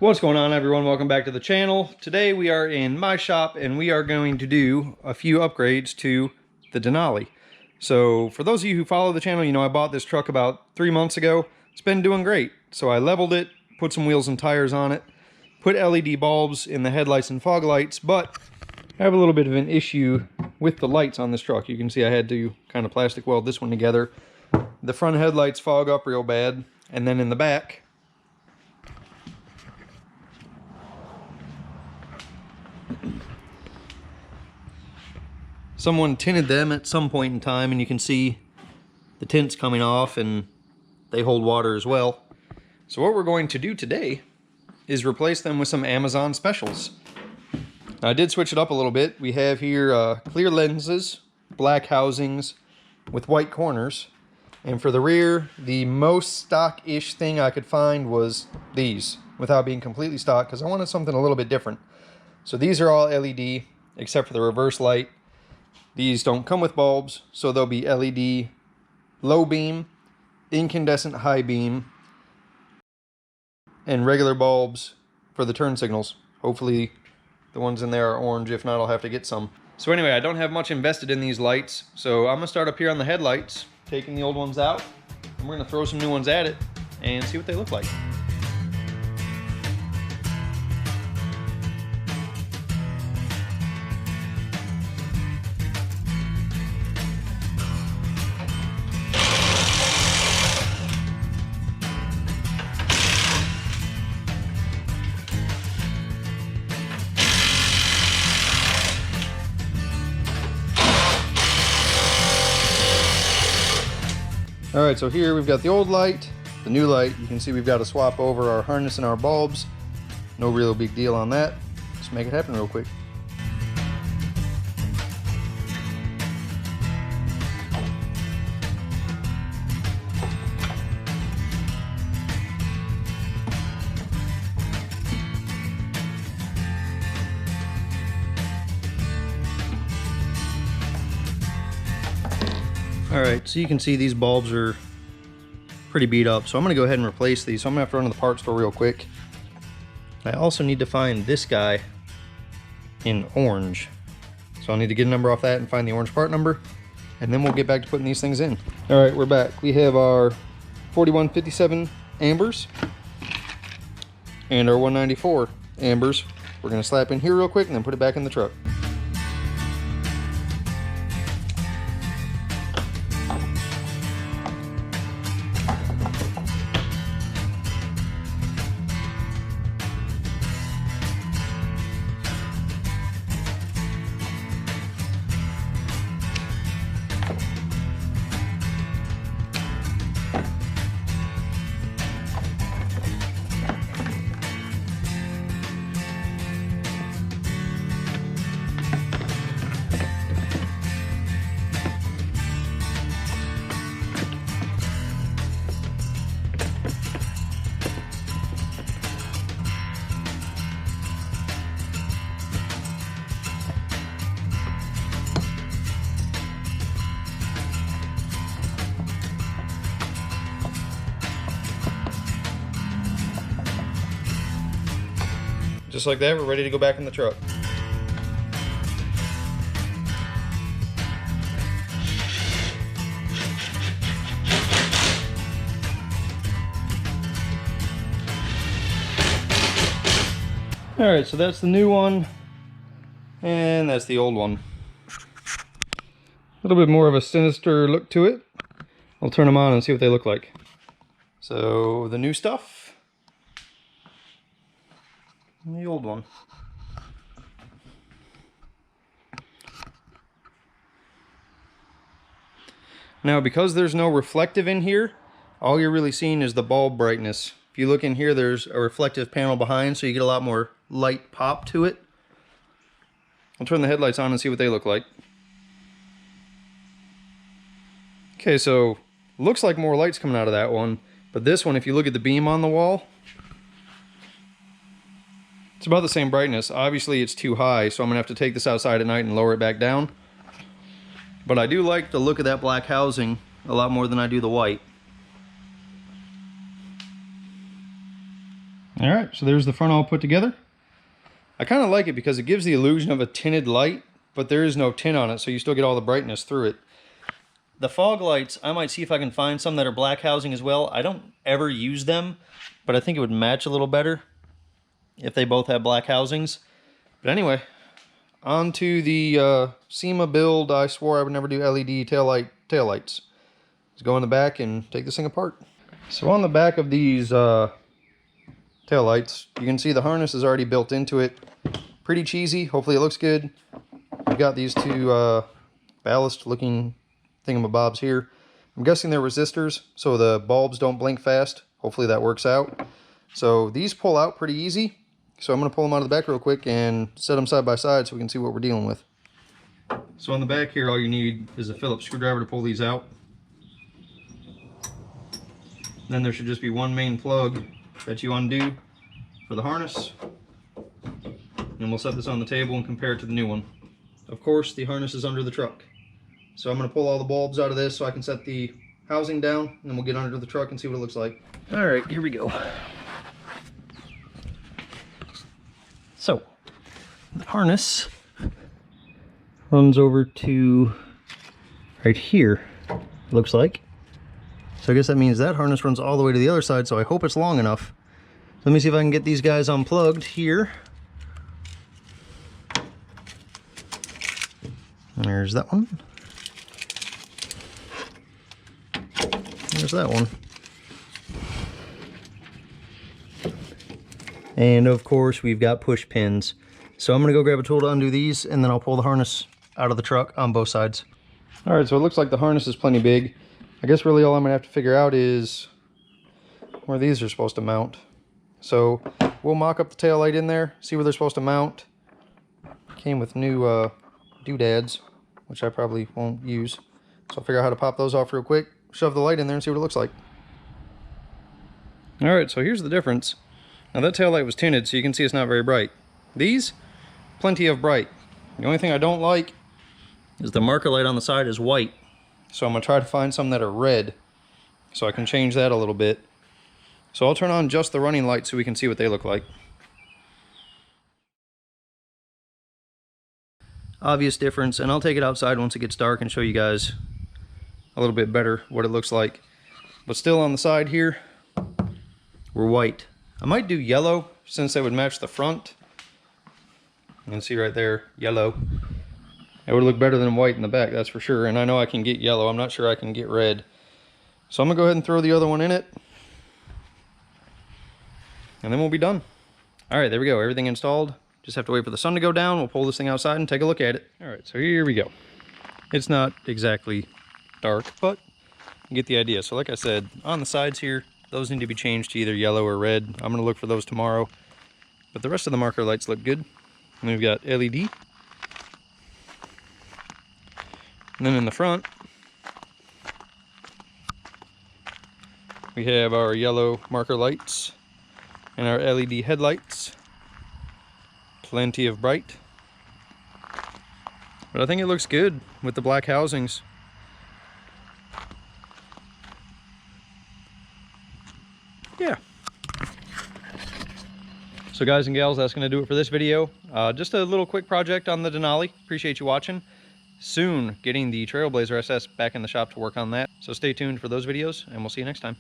What's going on, everyone? Welcome back to the channel. Today we are in my shop and we are going to do a few upgrades to the Denali. So for those of you who follow the channel, you know I bought this truck about 3 months ago. It's been doing great. So I leveled it, put some wheels and tires on it, put LED bulbs in the headlights and fog lights, but I have a little bit of an issue with the lights on this truck. You can see I had to kind of plastic weld this one together. The front headlights fog up real bad, and then in the back, someone tinted them at some point in time, and you can see the tints coming off and they hold water as well. So what we're going to do today is replace them with some Amazon specials. Now, I did switch it up a little bit. We have here clear lenses, black housings with white corners. And for the rear, the most stock-ish thing I could find was these, without being completely stock, because I wanted something a little bit different. So these are all LED, except for the reverse light. These don't come with bulbs, so they'll be LED low beam, incandescent high beam, and regular bulbs for the turn signals. Hopefully the ones in there are orange. If not, I'll have to get some. So anyway, I don't have much invested in these lights, so I'm gonna start up here on the headlights, taking the old ones out, and we're gonna throw some new ones at it and see what they look like. Alright, so here we've got the old light, the new light. You can see we've got to swap over our harness and our bulbs. No real big deal on that. Just make it happen real quick. Alright, so you can see these bulbs are pretty beat up, so I'm going to go ahead and replace these. So I'm going to have to run to the parts store real quick. I also need to find this guy in orange. So I'll need to get a number off that and find the orange part number, and then we'll get back to putting these things in. Alright, we're back. We have our 4157 ambers and our 194 ambers. We're going to slap in here real quick and then put it back in the truck. Just like that, we're ready to go back in the truck. Alright, so that's the new one, and that's the old one. A little bit more of a sinister look to it. I'll turn them on and see what they look like. So, the new stuff. The old one. Now, because there's no reflective in here, all you're really seeing is the bulb brightness. If you look in here, there's a reflective panel behind, so you get a lot more light pop to it. I'll turn the headlights on and see what they look like. Okay, so looks like more light's coming out of that one, but this one, if you look at the beam on the wall, it's about the same brightness. Obviously it's too high, so I'm gonna have to take this outside at night and lower it back down. But I do like the look of that black housing a lot more than I do the white. All right, so there's the front all put together. I kind of like it because it gives the illusion of a tinted light, but there is no tint on it, so you still get all the brightness through it. The fog lights, I might see if I can find some that are black housing as well. I don't ever use them, but I think it would match a little better if they both have black housings. But anyway, on to the SEMA build. I swore I would never do LED taillights. Let's go in the back and take this thing apart. So on the back of these taillights, you can see the harness is already built into it. Pretty cheesy. Hopefully it looks good. We've got these two ballast looking thingamabobs here. I'm guessing they're resistors, so the bulbs don't blink fast. Hopefully that works out. So these pull out pretty easy. So I'm going to pull them out of the back real quick and set them side by side so we can see what we're dealing with. So on the back here, all you need is a Phillips screwdriver to pull these out. Then there should just be one main plug that you undo for the harness. And we'll set this on the table and compare it to the new one. Of course, the harness is under the truck. So I'm going to pull all the bulbs out of this so I can set the housing down, and then we'll get under the truck and see what it looks like. All right, here we go. So, the harness runs over to right here, looks like. So I guess that means that harness runs all the way to the other side, so I hope it's long enough. Let me see if I can get these guys unplugged here. There's that one. There's that one. And of course we've got push pins. So I'm gonna go grab a tool to undo these, and then I'll pull the harness out of the truck on both sides. All right, so it looks like the harness is plenty big. I guess really all I'm gonna have to figure out is where these are supposed to mount. So we'll mock up the tail light in there, see where they're supposed to mount. Came with new doodads, which I probably won't use. So I'll figure out how to pop those off real quick, shove the light in there and see what it looks like. All right, so here's the difference. Now that tail light was tinted, so you can see it's not very bright. These, plenty of bright. The only thing I don't like is the marker light on the side is white. So I'm gonna try to find some that are red so I can change that a little bit. So I'll turn on just the running light so we can see what they look like. Obvious difference, and I'll take it outside once it gets dark and show you guys a little bit better what it looks like. But still on the side here, we're white. I might do yellow since they would match the front. You can see right there, yellow. It would look better than white in the back, that's for sure. And I know I can get yellow. I'm not sure I can get red. So I'm gonna go ahead and throw the other one in it. And then we'll be done. All right, there we go, everything installed. Just have to wait for the sun to go down. We'll pull this thing outside and take a look at it. All right, so here we go. It's not exactly dark, but you get the idea. So like I said, on the sides here, those need to be changed to either yellow or red. I'm gonna look for those tomorrow. But the rest of the marker lights look good. And we've got LED. And then in the front, we have our yellow marker lights and our LED headlights. Plenty of bright. But I think it looks good with the black housings. Yeah. So guys and gals, that's going to do it for this video. Just a little quick project on the Denali. Appreciate you watching. Soon getting the Trailblazer SS back in the shop to work on that. So stay tuned for those videos, and we'll see you next time.